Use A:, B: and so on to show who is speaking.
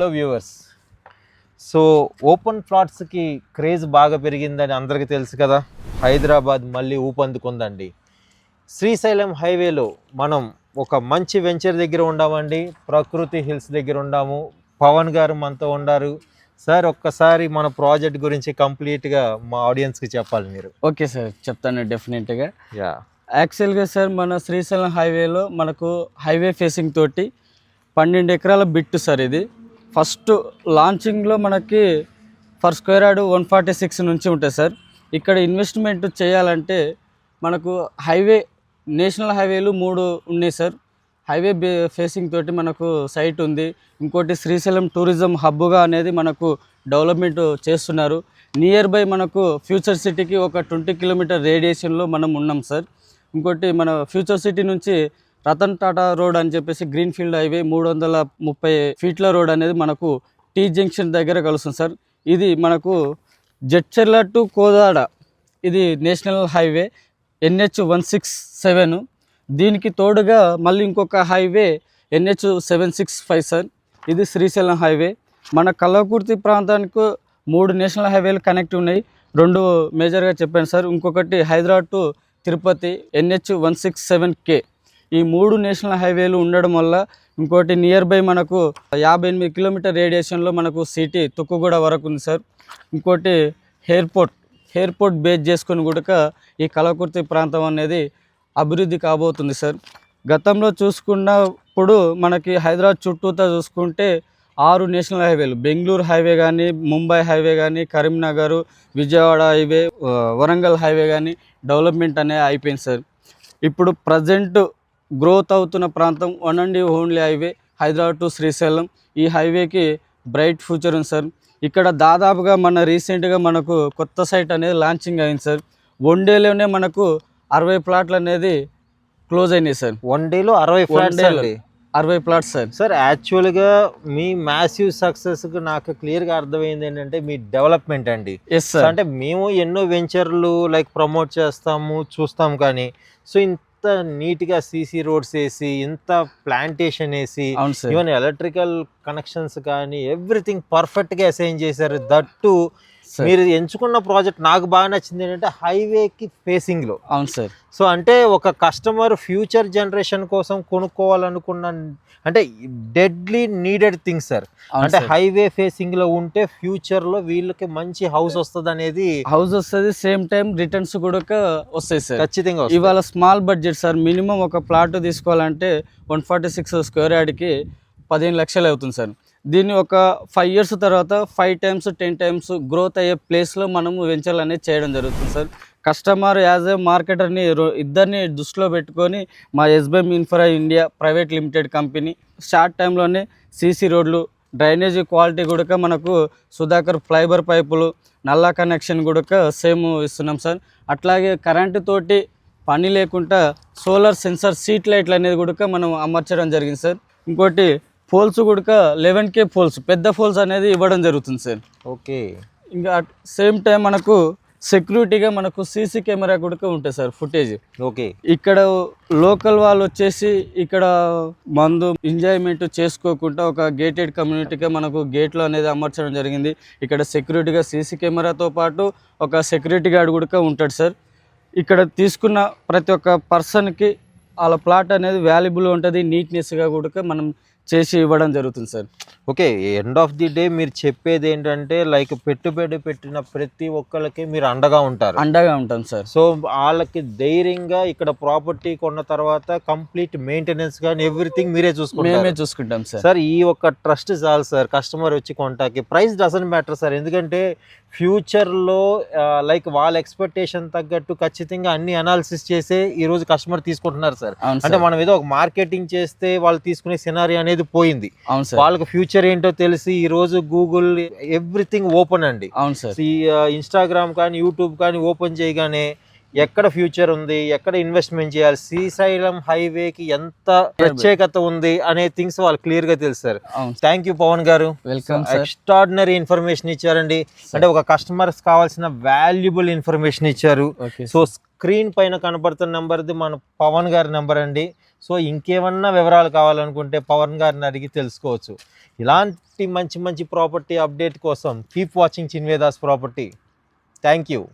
A: Hello viewers. So open ప్లాట్స్కి craze బాగా పెరిగిందని అందరికీ తెలుసు కదా. హైదరాబాద్ మళ్ళీ ఊపందుకుందండి. శ్రీశైలం హైవేలో మనం ఒక మంచి వెంచర్ దగ్గర ఉండామండి. ప్రకృతి హిల్స్ దగ్గర ఉండాము. పవన్ గారు మనతో ఉన్నారు. సార్, ఒక్కసారి మన ప్రాజెక్ట్ గురించి కంప్లీట్గా మా ఆడియన్స్కి చెప్పాలి మీరు.
B: ఓకే సార్, చెప్తాను డెఫినెట్గా.
A: యా,
B: యాక్చువల్గా సార్ మన శ్రీశైలం హైవేలో మనకు హైవే ఫేసింగ్ తోటి 12 ఎకరాల బిట్టు సార్. ఇది ఫస్ట్ లాంచింగ్లో మనకి పర్ స్క్వేర్ యార్డ్ 146 నుంచి ఉంటుంది సార్. ఇక్కడ ఇన్వెస్ట్మెంట్ చేయాలంటే మనకు హైవే నేషనల్ హైవేలు 3 ఉన్నాయి సార్. హైవే ఫేసింగ్ తోటి మనకు సైట్ ఉంది. ఇంకోటి శ్రీశైలం టూరిజం హబ్గా అనేది మనకు డెవలప్మెంట్ చేస్తున్నారు. నియర్ బై మనకు ఫ్యూచర్ సిటీకి ఒక 20 కిలోమీటర్ రేడియేషన్లో మనం ఉన్నాం సార్. ఇంకోటి మన ఫ్యూచర్ సిటీ నుంచి రతన్ టాటా రోడ్ అని చెప్పేసి గ్రీన్ ఫీల్డ్ హైవే 330 ఫీట్ల రోడ్ అనేది మనకు టీ జంక్షన్ దగ్గర కలుస్తుంది సార్. ఇది మనకు జడ్చర్ల టు కోదాడ, ఇది నేషనల్ హైవే NH 167. దీనికి తోడుగా మళ్ళీ ఇంకొక హైవే NH 765 సార్. ఇది శ్రీశైలం హైవే. మన కల్వకుర్తి ప్రాంతానికి 3 నేషనల్ హైవేలు కనెక్ట్ ఉన్నాయి. 2 మేజర్గా చెప్పాను సార్. ఇంకొకటి Hyderabad to Tirupati NH 167K. ఈ 3 నేషనల్ హైవేలు ఉండడం వల్ల ఇంకోటి నియర్ బై మనకు 58 కిలోమీటర్ రేడియేషన్లో మనకు సిటీ తుక్కుగూడ వరకు ఉంది సార్. ఇంకోటి ఎయిర్పోర్ట్ బేస్ చేసుకొని కూడా ఈ కల్వకుర్తి ప్రాంతం అనేది అభివృద్ధి కాబోతుంది సార్. గతంలో చూసుకున్నప్పుడు మనకి హైదరాబాద్ చుట్టూతా చూసుకుంటే 6 నేషనల్ హైవేలు, బెంగళూరు హైవే కానీ, ముంబై హైవే కానీ, కరీంనగర్, విజయవాడ హైవే, వరంగల్ హైవే కానీ డెవలప్మెంట్ అనేది అయిపోయింది సార్. ఇప్పుడు ప్రజెంట్ గ్రోత్ అవుతున్న ప్రాంతం one and only highway Hyderabad to Srisailam. ఈ హైవేకి బ్రైట్ ఫ్యూచర్ ఉంది సార్. ఇక్కడ దాదాపుగా మన రీసెంట్గా మనకు కొత్త సైట్ అనేది లాంచింగ్ అయింది సార్. 1 డేలోనే మనకు 60 ప్లాట్లు అనేది క్లోజ్ అయినాయి సార్.
A: 1 డేలో 60
B: ప్లాట్స్ సార్.
A: సార్, యాక్చువల్గా మీ మ్యాసివ్ సక్సెస్కి నాకు క్లియర్గా అర్థమైంది ఏంటంటే మీ డెవలప్మెంట్ అండి.
B: Yes sir.
A: అంటే మేము ఎన్నో వెంచర్లు లైక్ ప్రమోట్ చేస్తాము, చూస్తాం, కానీ సో ఇంత నీట్గా సీసీ రోడ్స్ వేసి, ఇంత ప్లాంటేషన్ వేసి, ఈవెన్ ఎలక్ట్రికల్ కనెక్షన్స్ కానీ ఎవ్రీథింగ్ పర్ఫెక్ట్గా అసైన్ చేశారు. దట్టు మీరు ఎంచుకున్న ప్రాజెక్ట్ నాకు బాగా నచ్చింది ఏంటంటే హైవేకి ఫేసింగ్లో.
B: అవును సార్.
A: సో అంటే ఒక కస్టమర్ ఫ్యూచర్ జనరేషన్ కోసం కొనుక్కోవాలనుకున్న అంటే డెడ్లీ నీడెడ్ థింగ్ సార్. అంటే హైవే ఫేసింగ్ లో ఉంటే ఫ్యూచర్ లో వీళ్ళకి మంచి హౌస్ వస్తుంది,
B: సేమ్ టైం రిటర్న్స్ కూడా వస్తాయి సార్.
A: ఖచ్చితంగా.
B: ఇవాళ స్మాల్ బడ్జెట్ సార్. మినిమం ఒక ప్లాట్ తీసుకోవాలంటే 146 స్క్వేర్ యార్డ్కి 15 లక్షలు అవుతుంది సార్. దీన్ని ఒక 5 years తర్వాత 5 times 10 times గ్రోత్ అయ్యే ప్లేస్లో మనము వెంచర్లు అనేది చేయడం జరుగుతుంది సార్. కస్టమర్ యాజ్ ఏ మార్కెటర్ని ఇద్దరిని దృష్టిలో పెట్టుకొని మా SBM infra India private limited company short టైంలోనే సీసీ రోడ్లు, డ్రైనేజీ క్వాలిటీ కూడా మనకు సుధాకర్ ఫైబర్ పైపులు, నల్లా కనెక్షన్ కూడా సేమ్ ఇస్తున్నాం సార్. అట్లాగే కరెంటు తోటి పని లేకుండా సోలార్ సెన్సార్ సీట్ లైట్లు అనేది కూడా మనం అమర్చడం జరిగింది సార్. ఇంకోటి పోల్స్ కూడా 11K పోల్స్, పెద్ద పోల్స్ అనేది ఇవ్వడం జరుగుతుంది సార్.
A: ఓకే. ఇంకా
B: సేమ్ టైం మనకు సెక్యూరిటీగా మనకు సీసీ కెమెరా కూడా ఉంటుంది సార్, ఫుటేజ్.
A: ఓకే. ఇక్కడ
B: లోకల్ వాళ్ళు వచ్చేసి ఇక్కడ మందు ఎంజాయ్మెంట్ చేసుకోకుండా ఒక గేటెడ్ కమ్యూనిటీగా మనకు గేట్లో అనేది అమర్చడం జరిగింది. ఇక్కడ సెక్యూరిటీగా సీసీ కెమెరాతో పాటు ఒక సెక్యూరిటీ గార్డ్ కూడా ఉంటాడు సార్. ఇక్కడ తీసుకున్న ప్రతి ఒక్క పర్సన్కి వాళ్ళ ప్లాట్ అనేది వాల్యుబుల్ ఉంటుంది, నీట్నెస్గా కూడా మనం చేసి ఇవ్వడం జరుగుతుంది sir.
A: Okay. End of the day మీరు చెప్పేది ఏంటంటే లైక్ పెట్టుబడి పెట్టిన ప్రతి ఒక్కరికి మీరు అండగా
B: ఉంటాం సార్.
A: సో వాళ్ళకి ధైర్యంగా ఇక్కడ ప్రాపర్టీ కొన్న తర్వాత కంప్లీట్ మెయింటెనెన్స్ కానీ ఎవ్రీథింగ్ మేమే
B: చూసుకుంటాం సార్.
A: సార్ ఈ ఒక్క ట్రస్ట్ చాలు సార్ కస్టమర్ వచ్చి కొంటాకి. ప్రైస్ డజంట్ మ్యాటర్ సార్, ఎందుకంటే ఫ్యూచర్లో లైక్ వాళ్ళ ఎక్స్పెక్టేషన్ తగ్గట్టు ఖచ్చితంగా అన్ని అనాలిసిస్ చేసే ఈరోజు కస్టమర్ తీసుకుంటున్నారు సార్. అంటే మనం ఏదో ఒక మార్కెటింగ్ చేస్తే వాళ్ళు తీసుకునే సినారీ అనేది పోయింది. వాళ్ళకి ఫ్యూచర్ ఏంటో తెలిసి ఈ రోజు గూగుల్ ఎవ్రీథింగ్ ఓపెన్ అండి.
B: అవును సార్.
A: ఈ ఇన్స్టాగ్రామ్ కానీ యూట్యూబ్ కానీ ఓపెన్ చేయగానే ఎక్కడ ఫ్యూచర్ ఉంది, ఎక్కడ ఇన్వెస్ట్మెంట్ చేయాలి, శ్రీశైలం హైవేకి ఎంత ప్రత్యేకత ఉంది అనే థింగ్స్ వాళ్ళు క్లియర్ గా తెలుసు సార్. థ్యాంక్ యూ పవన్ గారు, ఎక్స్ట్రాడినరీ ఇన్ఫర్మేషన్ ఇచ్చారండి. అంటే ఒక కస్టమర్స్ కావాల్సిన వాల్యుబుల్ ఇన్ఫర్మేషన్ ఇచ్చారు. సో స్క్రీన్ పైన కనపడుతున్న నెంబర్ది మన పవన్ గారి నెంబర్ అండి. సో ఇంకేమన్నా వివరాలు కావాలనుకుంటే పవన్ గారిని అడిగి తెలుసుకోవచ్చు. ఇలాంటి మంచి మంచి ప్రాపర్టీ అప్డేట్ కోసం కీప్ వాచింగ్ చిన్వేదాస్ ప్రాపర్టీ. Thank you.